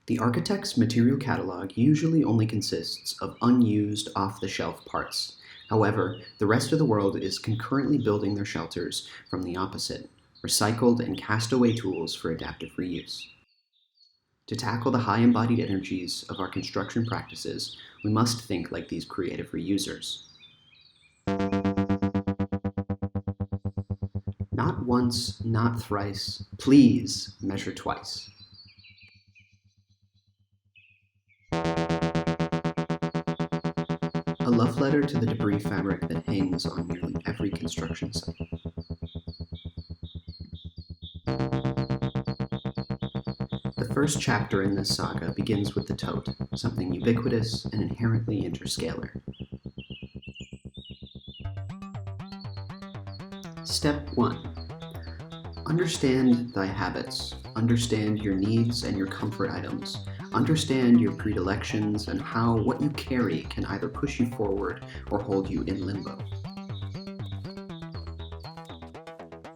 The architect's material catalog usually only consists of unused, off-the-shelf parts. However, the rest of the world is concurrently building their shelters from the opposite, recycled and cast-away tools for adaptive reuse. To tackle the high embodied energies of our construction practices, we must think like these creative reusers. Not once, not thrice, please measure twice. A love letter to the debris fabric that hangs on nearly every construction site. The first chapter in this saga begins with the tote, something ubiquitous and inherently interscalar. Step 1. Understand thy habits. Understand your needs and your comfort items. Understand your predilections and how what you carry can either push you forward or hold you in limbo.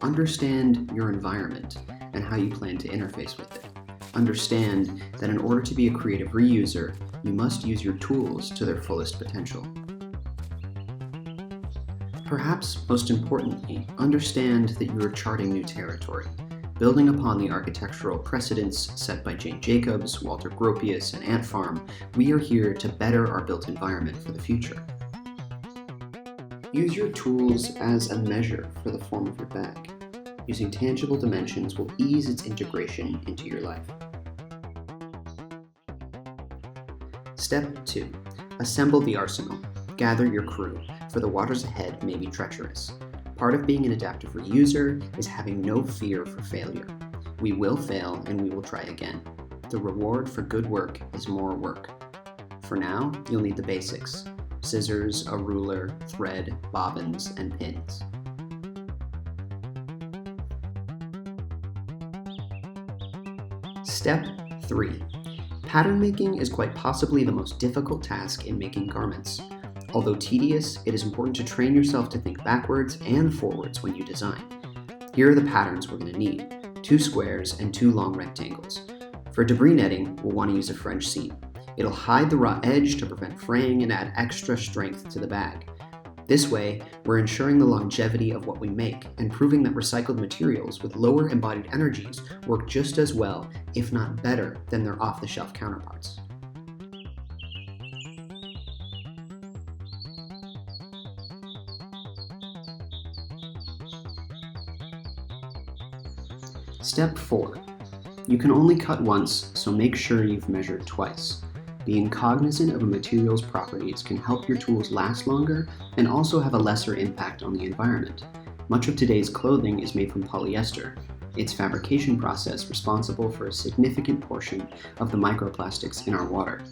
Understand your environment and how you plan to interface with it. Understand that in order to be a creative reuser, you must use your tools to their fullest potential. Perhaps most importantly, understand that you are charting new territory. Building upon the architectural precedents set by Jane Jacobs, Walter Gropius, and Ant Farm, we are here to better our built environment for the future. Use your tools as a measure for the form of your bag. Using tangible dimensions will ease its integration into your life. Step 2. Assemble the arsenal. Gather your crew, for the waters ahead may be treacherous. Part of being an adaptive reuser is having no fear for failure. We will fail and we will try again. The reward for good work is more work. For now, you'll need the basics: scissors, a ruler, thread, bobbins, and pins. Step 3. Pattern making is quite possibly the most difficult task in making garments. Although tedious, it is important to train yourself to think backwards and forwards when you design. Here are the patterns we're going to need: 2 squares and 2 long rectangles. For debris netting, we'll want to use a French seam. It'll hide the raw edge to prevent fraying and add extra strength to the bag. This way, we're ensuring the longevity of what we make and proving that recycled materials with lower embodied energies work just as well, if not better, than their off-the-shelf counterparts. Step 4. You can only cut once, so make sure you've measured twice. Being cognizant of a material's properties can help your tools last longer and also have a lesser impact on the environment. Much of today's clothing is made from polyester, its fabrication process responsible for a significant portion of the microplastics in our water.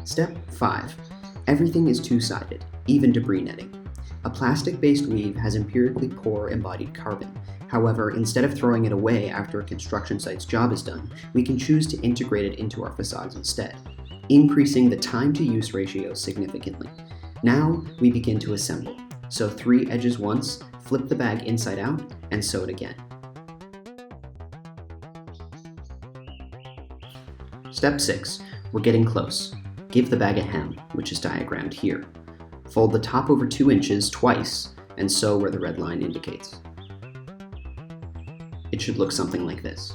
Step 5. Everything is two-sided, even debris netting. A plastic-based weave has empirically poor embodied carbon. However, instead of throwing it away after a construction site's job is done, we can choose to integrate it into our facades instead, increasing the time-to-use ratio significantly. Now, we begin to assemble. Sew 3 edges once, flip the bag inside out, and sew it again. Step 6. We're getting close. Give the bag a hem, which is diagrammed here. Fold the top over 2 inches twice and sew where the red line indicates. It should look something like this.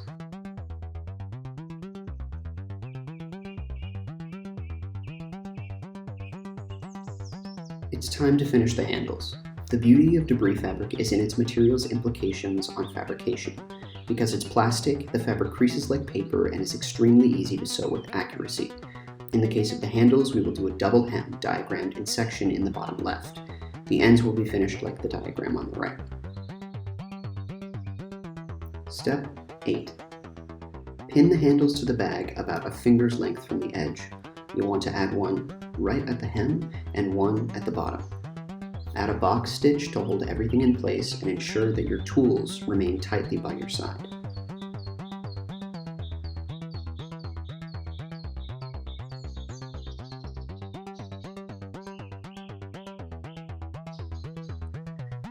It's time to finish the handles. The beauty of debris fabric is in its material's implications on fabrication. Because it's plastic, the fabric creases like paper and is extremely easy to sew with accuracy. In the case of the handles, we will do a double hem diagrammed in section in the bottom left. The ends will be finished like the diagram on the right. Step 8. Pin the handles to the bag about a finger's length from the edge. You'll want to add one right at the hem and one at the bottom. Add a box stitch to hold everything in place and ensure that your tools remain tightly by your side.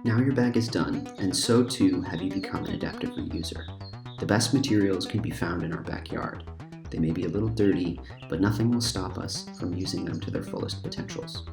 Now your bag bag is done, and so too have you become an adaptive reuser. The best materials can be found in our backyard. They may be a little dirty, but nothing will stop us from using them to their fullest potentials.